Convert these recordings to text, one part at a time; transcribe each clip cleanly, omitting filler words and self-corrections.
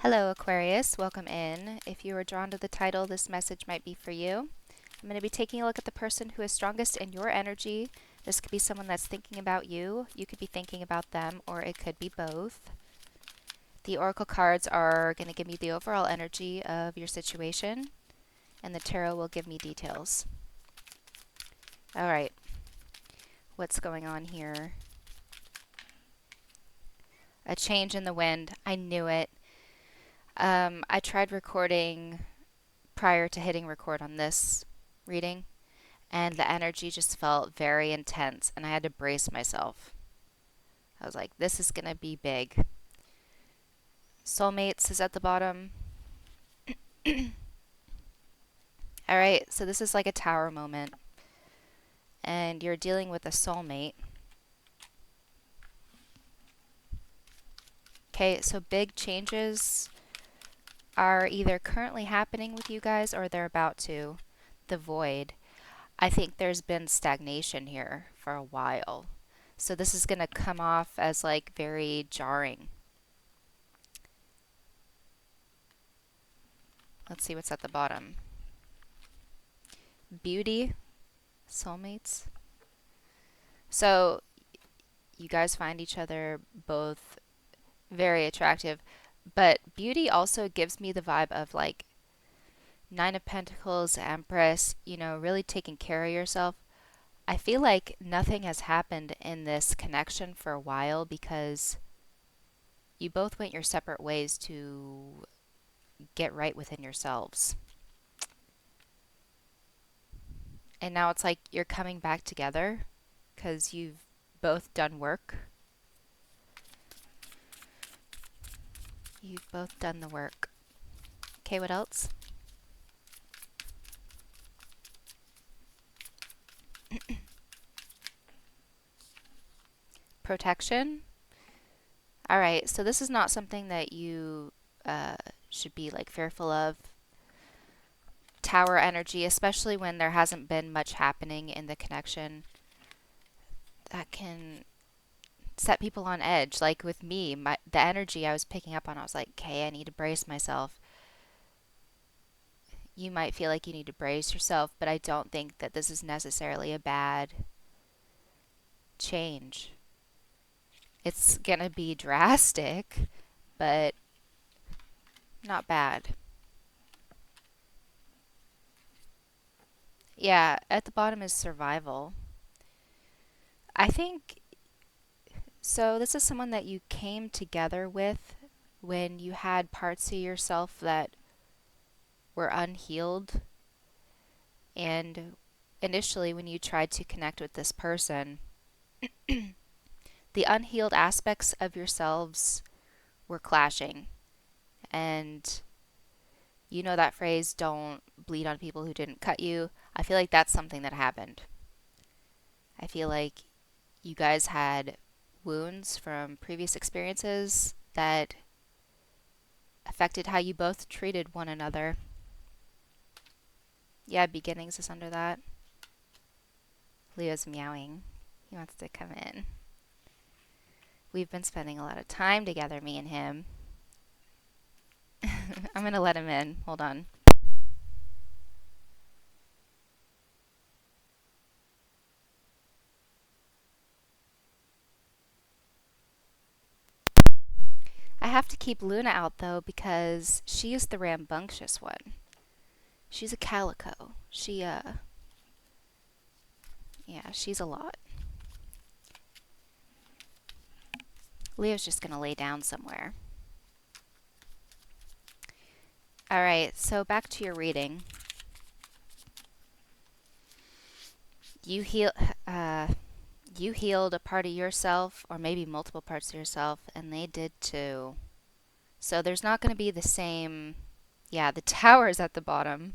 Hello, Aquarius. Welcome in. If you were drawn to the title, this message might be for you. I'm going to be taking a look at the person who is strongest in your energy. This could be someone that's thinking about you. You could be thinking about them, or it could be both. The oracle cards are going to give me the overall energy of your situation, and the tarot will give me details. All right. What's going on here? A change in the wind. I knew it. I tried recording prior to hitting record on this reading, and the energy just felt very intense, and I had to brace myself. I was like, this is going to be big. Soulmates is at the bottom. All right, so this is like a tower moment, and you're dealing with a soulmate. Okay, so big changes are either currently happening with you guys or they're about to. The void. I think there's been stagnation here for a while. So this is going to come off as like very jarring. Let's see what's at the bottom. Beauty, soulmates. So you guys find each other both very attractive, but beauty also gives me the vibe of like Nine of Pentacles, Empress, really taking care of yourself. I feel like nothing has happened in this connection for a while because you both went your separate ways to get right within yourselves. And now it's like you're coming back together because you've both done work. You've both done the work. Okay, what else? Protection. All right, so this is not something that you should be like fearful of. Tower energy, especially when there hasn't been much happening in the connection, that can set people on edge. Like with me, the energy I was picking up on, I was like, okay, I need to brace myself. You might feel like you need to brace yourself, but I don't think that this is necessarily a bad change. It's gonna be drastic, but not bad. Yeah, at the bottom is survival. I think so. This is someone that you came together with when you had parts of yourself that were unhealed. And initially, when you tried to connect with this person, the unhealed aspects of yourselves were clashing. And you know that phrase, don't bleed on people who didn't cut you. I feel like that's something that happened. I feel like you guys had wounds from previous experiences that affected how you both treated one another. Yeah, beginnings is under that. Leo's meowing. He wants to come in. We've been spending a lot of time together, me and him. I'm going to let him in. Hold on. I have to keep Luna out though because she is the rambunctious one. She's a calico. Yeah, she's a lot. Leo's just going to lay down somewhere. All right, so back to your reading. You heal, uh, you healed a part of yourself, or maybe multiple parts of yourself, and they did too. So there's not going to be the same. Yeah, the tower's at the bottom.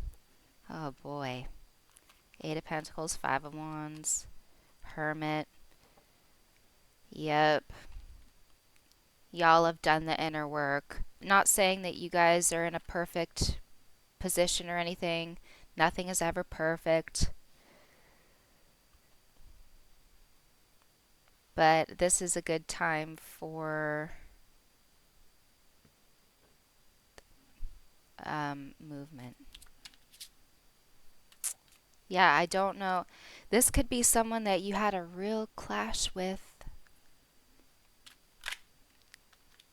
Oh boy. Eight of Pentacles, Five of Wands, Hermit. Yep. Y'all have done the inner work. Not saying that you guys are in a perfect position or anything. Nothing is ever perfect. But this is a good time for movement. Yeah, I don't know. This could be someone that you had a real clash with.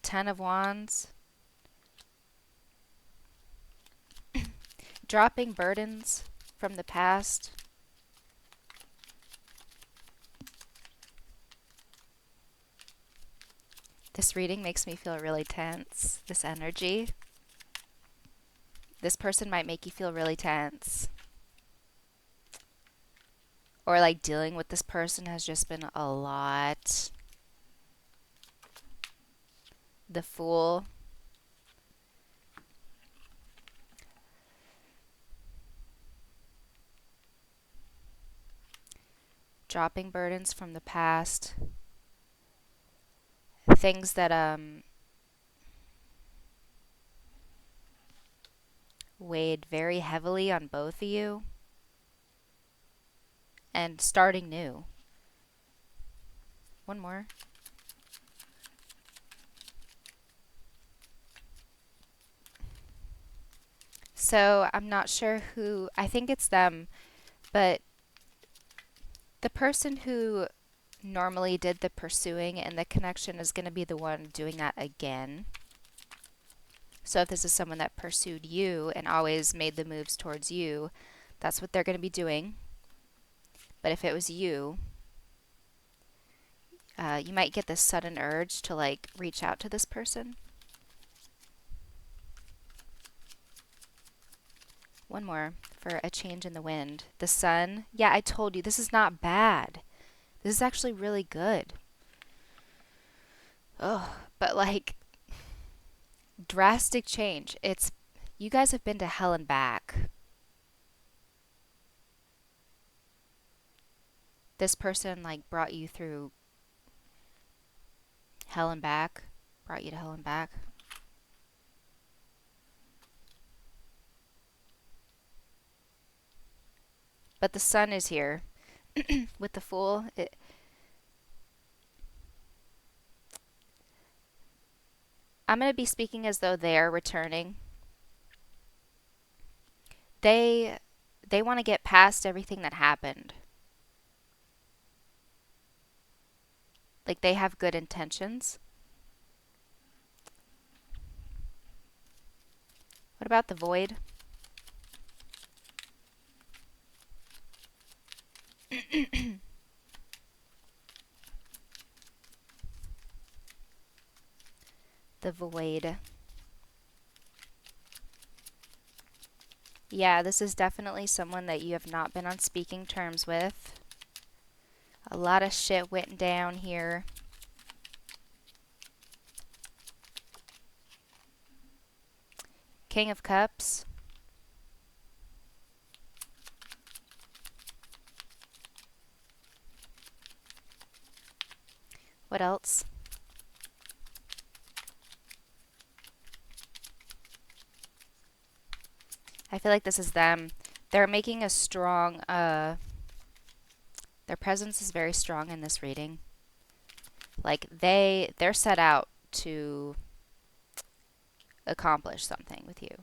Ten of Wands. Dropping burdens from the past. This reading makes me feel really tense. This energy. This person might make you feel really tense. Or like dealing with this person has just been a lot. The Fool. Dropping burdens from the past. Things that weighed very heavily on both of you. And starting new. One more. So I'm not sure who, I think it's them, but the person who normally did the pursuing and the connection is going to be the one doing that again. So if this is someone that pursued you and always made the moves towards you, that's what they're going to be doing. But if it was you, you might get this sudden urge to like reach out to this person. One more for a change in the wind. The Sun. Yeah, I told you, this is not bad. This is actually really good. Oh, but like drastic change. It's, you guys have been to hell and back. This person like brought you through hell and back. Brought you to hell and back. But the Sun is here with the Fool. I'm going to be speaking as though they are returning. They want to get past everything that happened. Like they have good intentions. What about the Void? The Void. Yeah, this is definitely someone that you have not been on speaking terms with. A lot of shit went down here. King of Cups. What else? I feel like this is them. They're making a strong, their presence is very strong in this reading. Like they're set out to accomplish something with you.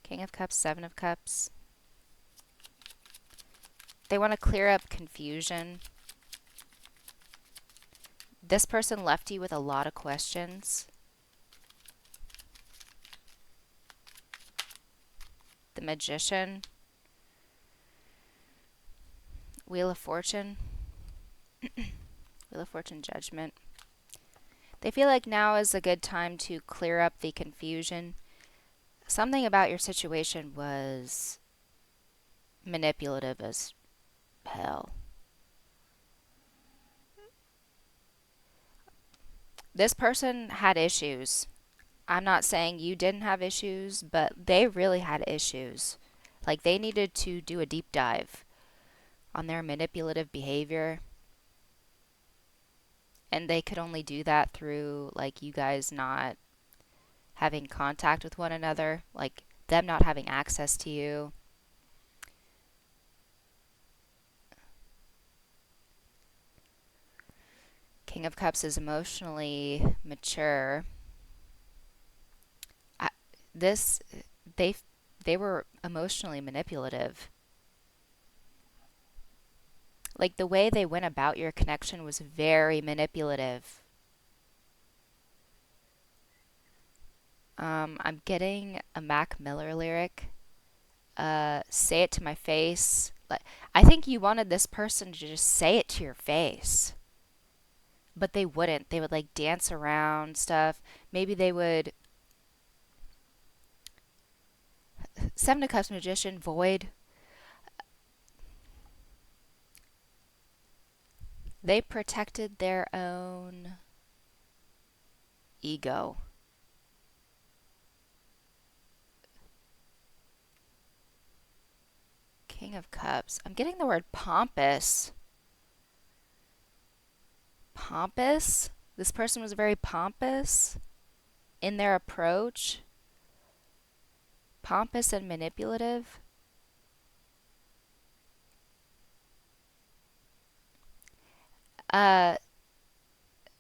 King of Cups, Seven of Cups. They want to clear up confusion. This person left you with a lot of questions. The Magician. Wheel of Fortune. Wheel of Fortune, Judgment. They feel like now is a good time to clear up the confusion. Something about your situation was manipulative as hell. This person had issues. I'm not saying you didn't have issues, but they really had issues. Like they needed to do a deep dive on their manipulative behavior. And they could only do that through like you guys not having contact with one another, like them not having access to you. King of Cups is emotionally mature. This they they were emotionally manipulative. Like the way they went about your connection was very manipulative. I'm getting a Mac Miller lyric. Say it to my face. Like, I think you wanted this person to just say it to your face, but they wouldn't. They would like dance around stuff. Maybe they would. Seven of Cups Magician, Void. They protected their own ego. King of Cups. I'm getting the word pompous. Pompous? This person was very pompous in their approach. Pompous and manipulative. Uh,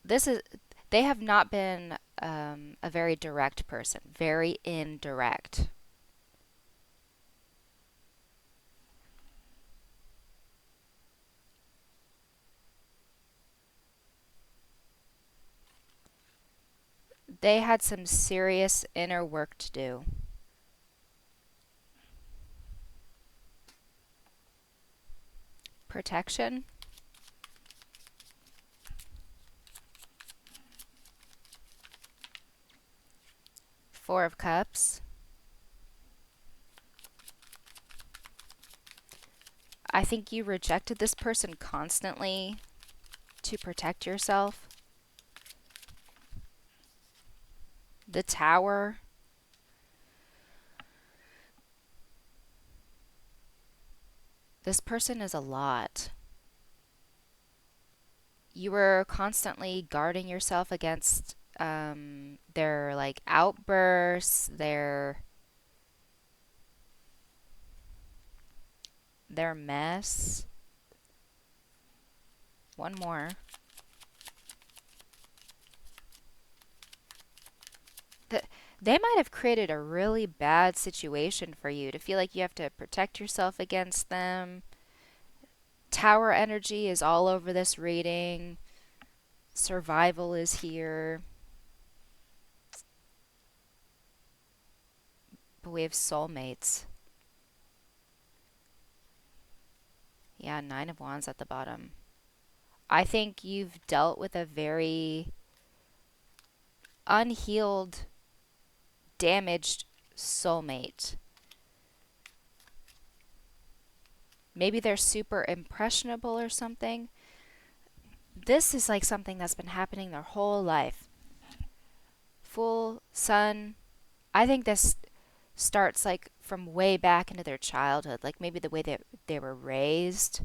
this is. They have not been a very direct person. Very indirect. They had some serious inner work to do. Protection. Four of Cups. I think you rejected this person constantly to protect yourself. The Tower. This person is a lot. You were constantly guarding yourself against their like outbursts, their mess. One more. The, they might have created a really bad situation for you to feel like you have to protect yourself against them. Tower energy is all over this reading. Survival is here. But we have soulmates. Yeah, Nine of Wands at the bottom. I think you've dealt with a very unhealed, damaged soulmate. Maybe they're super impressionable or something. This is like something that's been happening their whole life. Full sun. I think this starts like from way back into their childhood, like maybe the way that they were raised.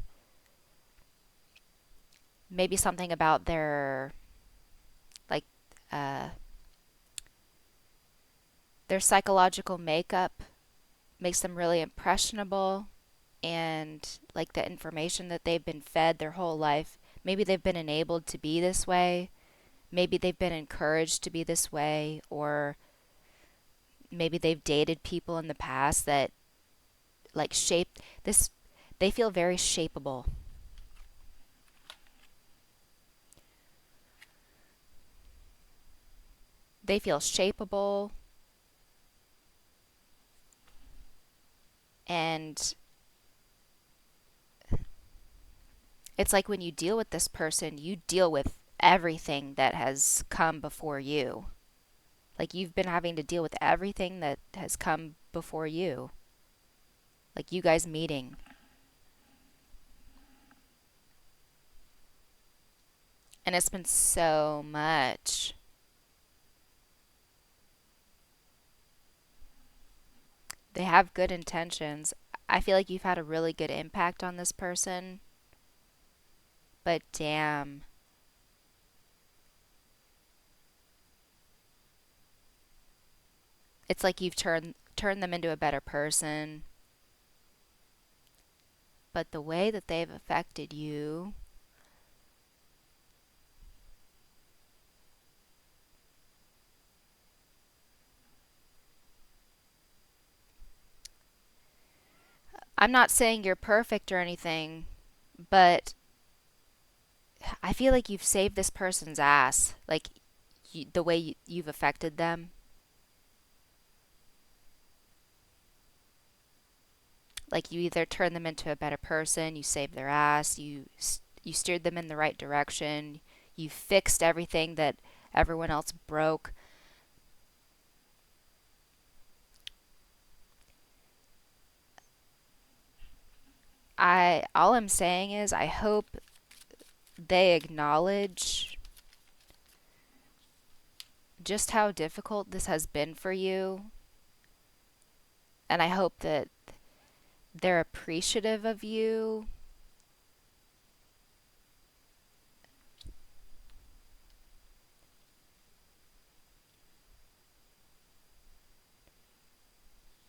Maybe something about like uh, their psychological makeup makes them really impressionable, and like the information that they've been fed their whole life. Maybe they've been enabled to be this way. Maybe they've been encouraged to be this way, or maybe they've dated people in the past that like shaped this. They feel very shapeable. They feel shapeable, and it's like when you deal with this person, you deal with everything that has come before you. Like you've been having to deal with everything that has come before you. Like you guys meeting. And it's been so much. They have good intentions. I feel like you've had a really good impact on this person. But damn, it's like you've turned them into a better person. But the way that they've affected you, I'm not saying you're perfect or anything, but I feel like you've saved this person's ass. Like the way you've affected them. Like you either turn them into a better person, you saved their ass, you steered them in the right direction, you fixed everything that everyone else broke. I all I'm saying is I hope they acknowledge just how difficult this has been for you, and I hope that they're appreciative of you.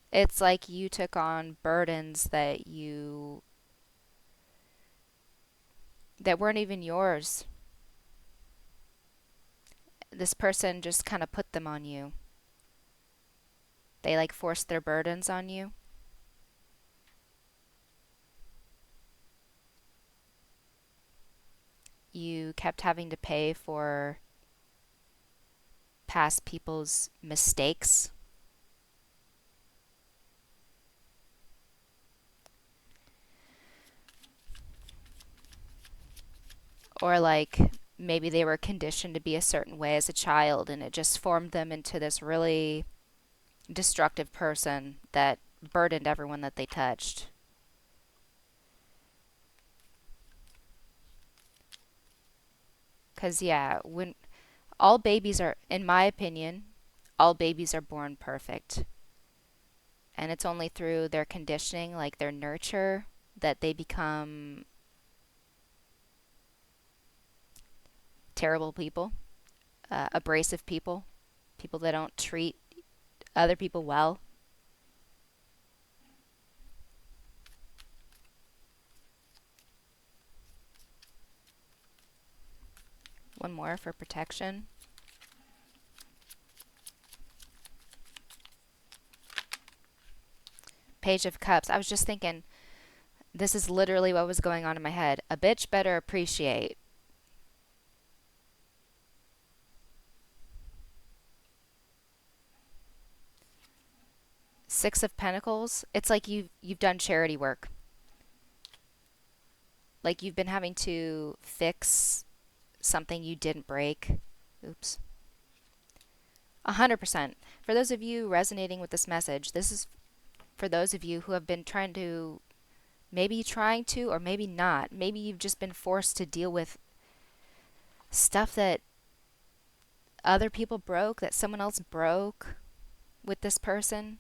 It's like you took on burdens that weren't even yours. This person just kind of put them on you. They like forced their burdens on you. You kept having to pay for past people's mistakes, or like maybe they were conditioned to be a certain way as a child and it just formed them into this really destructive person that burdened everyone that they touched. Because, yeah, when all babies are, in my opinion, all babies are born perfect. And it's only through their conditioning, like their nurture, that they become terrible people, abrasive people, people that don't treat other people well. One more for protection. Page of Cups. I was just thinking, this is literally what was going on in my head. A bitch better appreciate. Six of Pentacles. It's like you've done charity work. Like you've been having to fix something you didn't break. Oops. 100%. For those of you resonating with this message, this is for those of you who have been trying to, or maybe not. Maybe you've just been forced to deal with stuff that other people broke, that someone else broke with this person.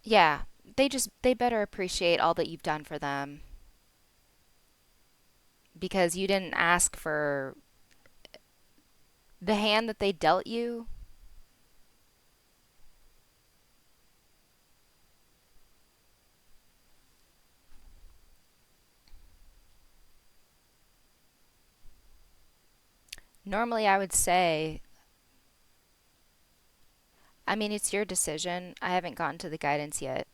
Yeah, they better appreciate all that you've done for them because you didn't ask for the hand that they dealt you. Normally, I would say, I mean, it's your decision. I haven't gotten to the guidance yet.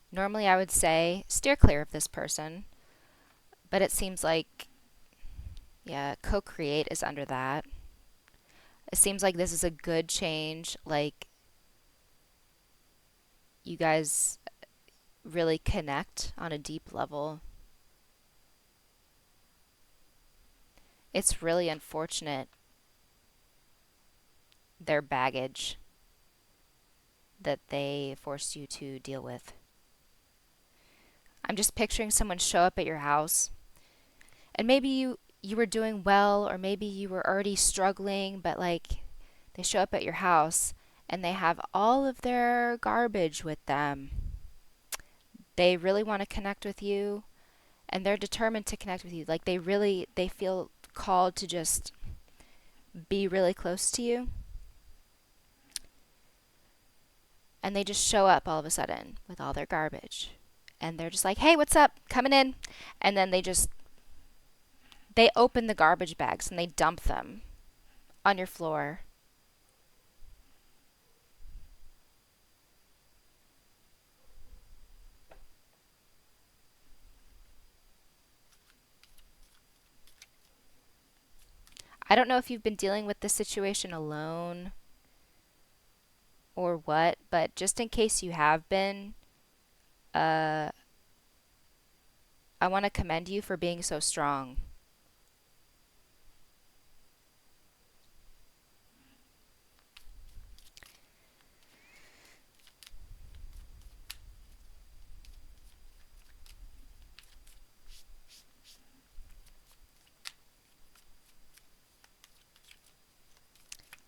Normally, I would say steer clear of this person, but it seems like, yeah, co create is under that. It seems like this is a good change. Like, you guys really connect on a deep level. It's really unfortunate, their baggage that they forced you to deal with. I'm just picturing someone show up at your house, and maybe you were doing well, or maybe you were already struggling, but like they show up at your house and they have all of their garbage with them. They really want to connect with you, and they're determined to connect with you. Like they feel called to just be really close to you. And they just show up all of a sudden with all their garbage. And they're just like, "Hey, what's up? Coming in." And then they just They open the garbage bags and they dump them on your floor. I don't know if you've been dealing with this situation alone or what, but just in case you have been, uh, I want to commend you for being so strong.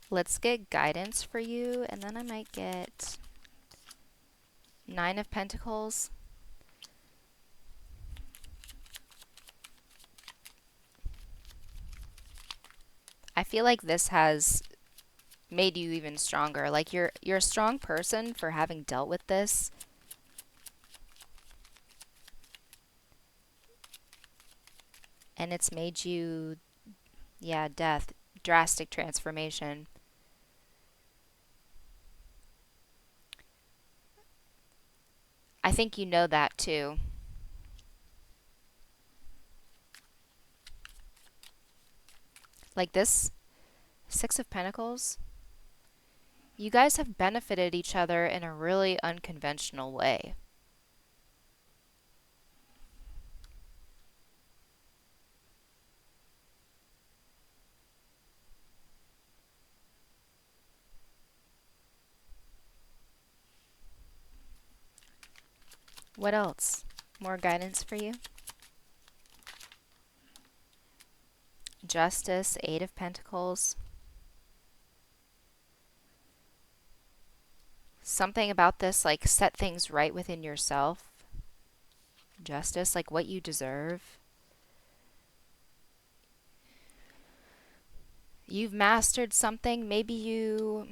Let's get guidance for you, and then I might get Nine of Pentacles. I feel like this has made you even stronger. Like you're a strong person for having dealt with this. And it's made you, yeah, death, drastic transformation. I think you know that too. Like this Six of Pentacles, you guys have benefited each other in a really unconventional way. What else? More guidance for you? Justice, Eight of Pentacles. Something about this, like, set things right within yourself. Justice, like what you deserve. You've mastered something. Maybe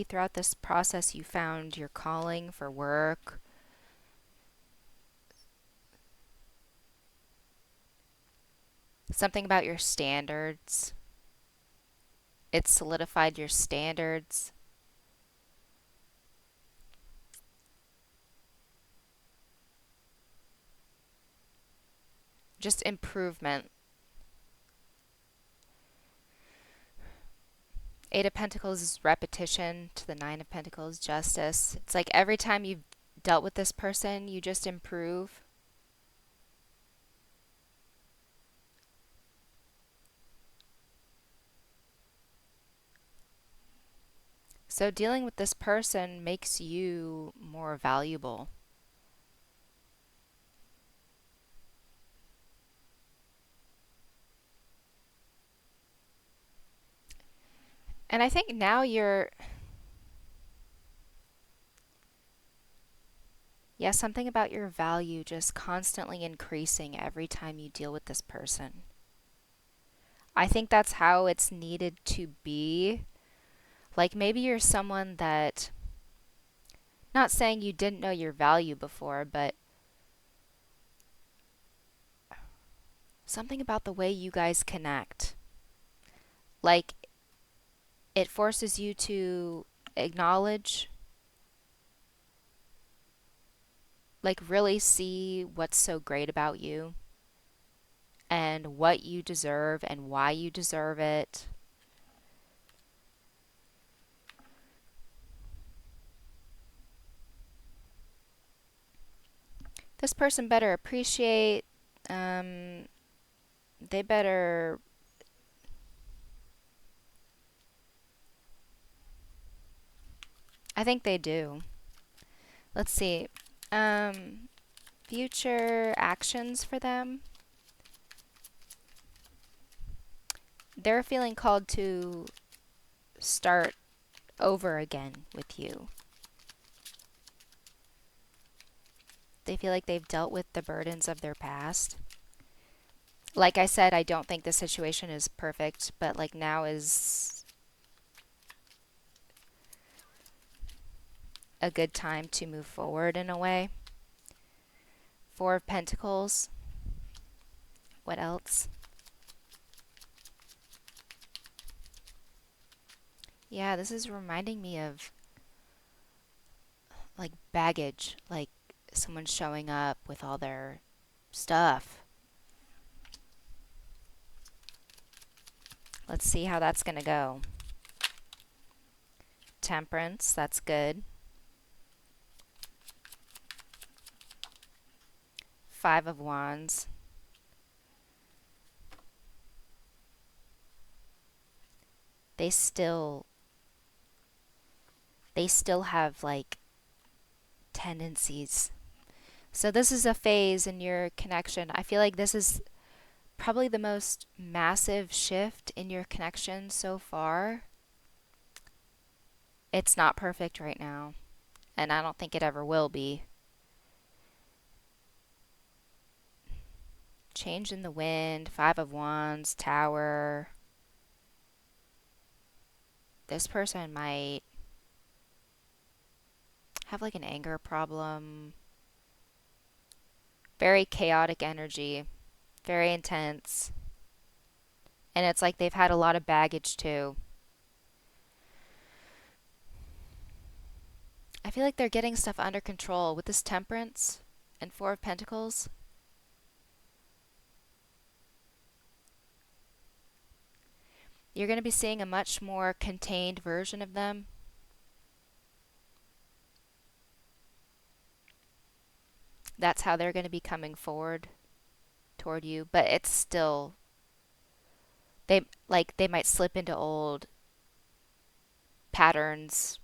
throughout this process you found your calling for work. Something about your standards. It's solidified your standards. Just improvement. Eight of Pentacles is repetition to the Nine of Pentacles, justice. It's like every time you've dealt with this person, you just improve. So dealing with this person makes you more valuable. And I think now yeah, something about your value just constantly increasing every time you deal with this person. I think that's how it's needed to be. Like maybe you're someone that, not saying you didn't know your value before, but something about the way you guys connect. Like it forces you to acknowledge, like really see what's so great about you and what you deserve and why you deserve it. This person better appreciate, um, they better, I think they do. Let's see. Um, Future actions for them. They're feeling called to start over again with you. They feel like they've dealt with the burdens of their past. Like I said, I don't think the situation is perfect, but like now is a good time to move forward in a way. Four of Pentacles. What else? Yeah, this is reminding me of like baggage, like someone showing up with all their stuff. Let's see how that's going to go. Temperance, that's good. Five of Wands. They still have like tendencies. So this is a phase in your connection. I feel like this is probably the most massive shift in your connection so far. It's not perfect right now, and I don't think it ever will be. Change in the wind, Five of Wands, Tower. This person might have like an anger problem. Very chaotic energy, very intense. And it's like they've had a lot of baggage too. I feel like they're getting stuff under control with this Temperance and Four of Pentacles. You're going to be seeing a much more contained version of them. That's how they're going to be coming forward toward you, but it's still they might slip into old patterns.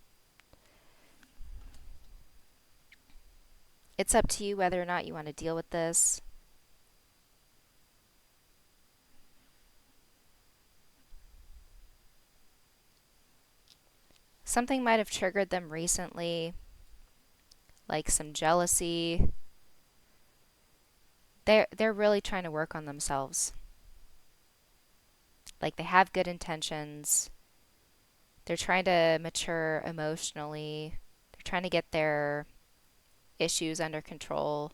It's up to you whether or not you want to deal with this. Something might have triggered them recently, like some jealousy. They're really trying to work on themselves. Like they have good intentions. They're trying to mature emotionally. They're trying to get their issues under control.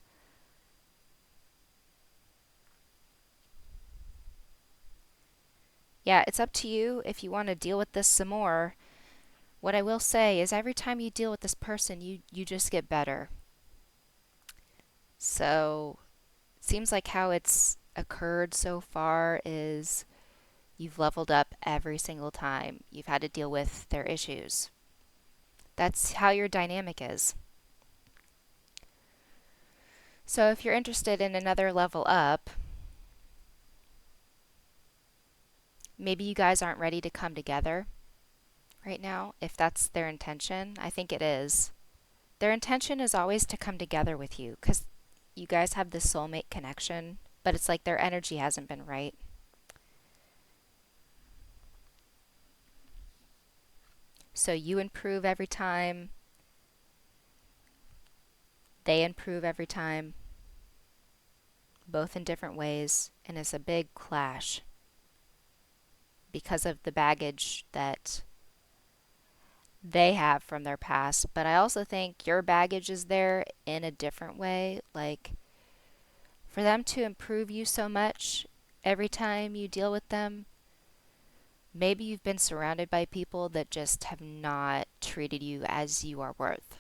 Yeah, it's up to you if you want to deal with this some more. What I will say is every time you deal with this person, you just get better. So, it seems like how it's occurred so far is you've leveled up every single time you've had to deal with their issues. That's how your dynamic is. So, if you're interested in another level up, maybe you guys aren't ready to come together right now. If that's their intention, I think it is. Their intention is always to come together with you because you guys have this soulmate connection, but it's like their energy hasn't been right. So you improve every time, they improve every time, both in different ways, and it's a big clash because of the baggage that they have from their past. But I also think your baggage is there in a different way. Like for them to improve you so much every time you deal with them, maybe you've been surrounded by people that just have not treated you as you are worth.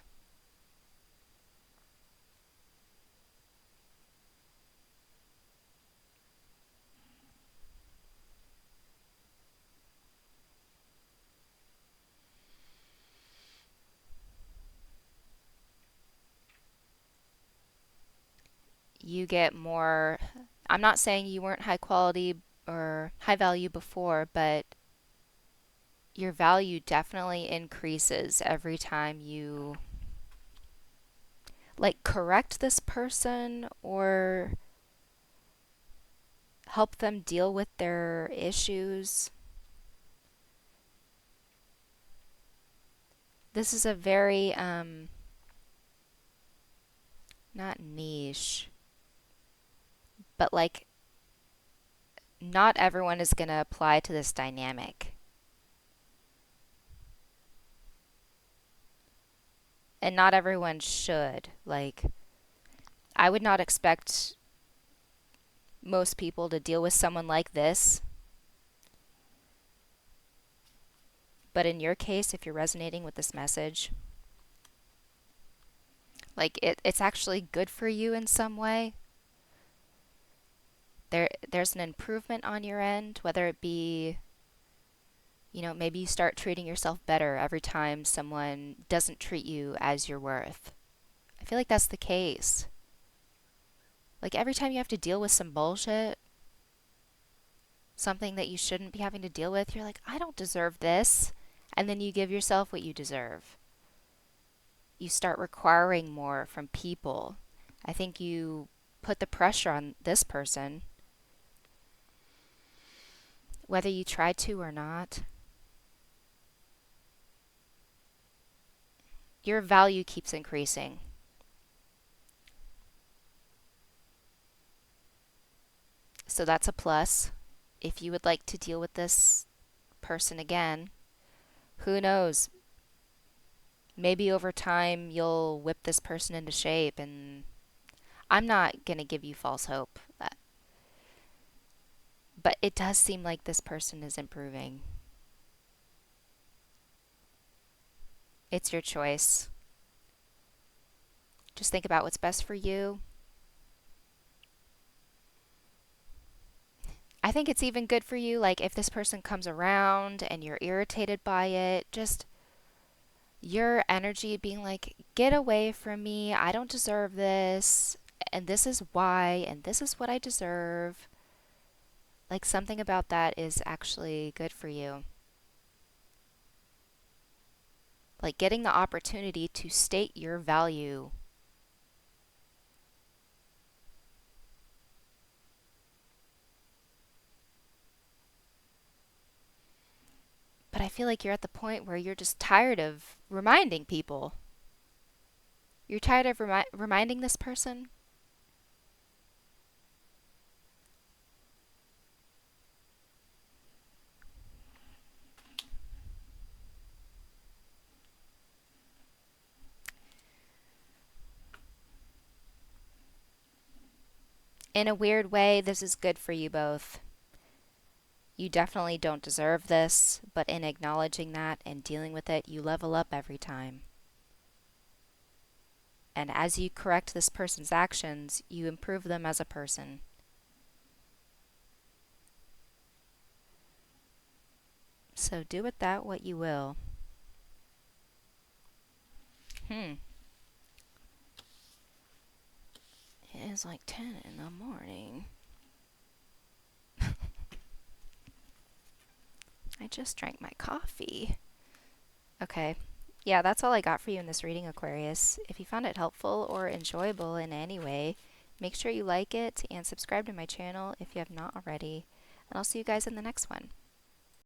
You get more. I'm not saying you weren't high quality or high value before, but your value definitely increases every time you like correct this person or help them deal with their issues. This is a very not niche, but like not everyone is going to apply to this dynamic. And not everyone should. Like I would not expect most people to deal with someone like this. But in your case, if you're resonating with this message, like it's actually good for you in some way. There's an improvement on your end, whether it be, maybe you start treating yourself better every time someone doesn't treat you as you're worth. I feel like that's the case. Like every time you have to deal with some bullshit, something that you shouldn't be having to deal with, you're like, I don't deserve this. And then you give yourself what you deserve. You start requiring more from people. I think you put the pressure on this person, whether you try to or not. Your value keeps increasing. So that's a plus. If you would like to deal with this person again, who knows? Maybe over time you'll whip this person into shape, and I'm not going to give you false hope. But it does seem like this person is improving. It's your choice. Just think about what's best for you. I think it's even good for you, like if this person comes around and you're irritated by it, just your energy being like, get away from me, I don't deserve this, and this is why, and this is what I deserve. Like something about that is actually good for you. Like getting the opportunity to state your value. But I feel like you're at the point where you're just tired of reminding people. You're tired of reminding this person. In a weird way, this is good for you both. You definitely don't deserve this, but in acknowledging that and dealing with it, you level up every time. And as you correct this person's actions, you improve them as a person. So do with that what you will. It is like 10 in the morning. I just drank my coffee. Okay. Yeah, that's all I got for you in this reading, Aquarius. If you found it helpful or enjoyable in any way, make sure you like it and subscribe to my channel if you have not already. And I'll see you guys in the next one.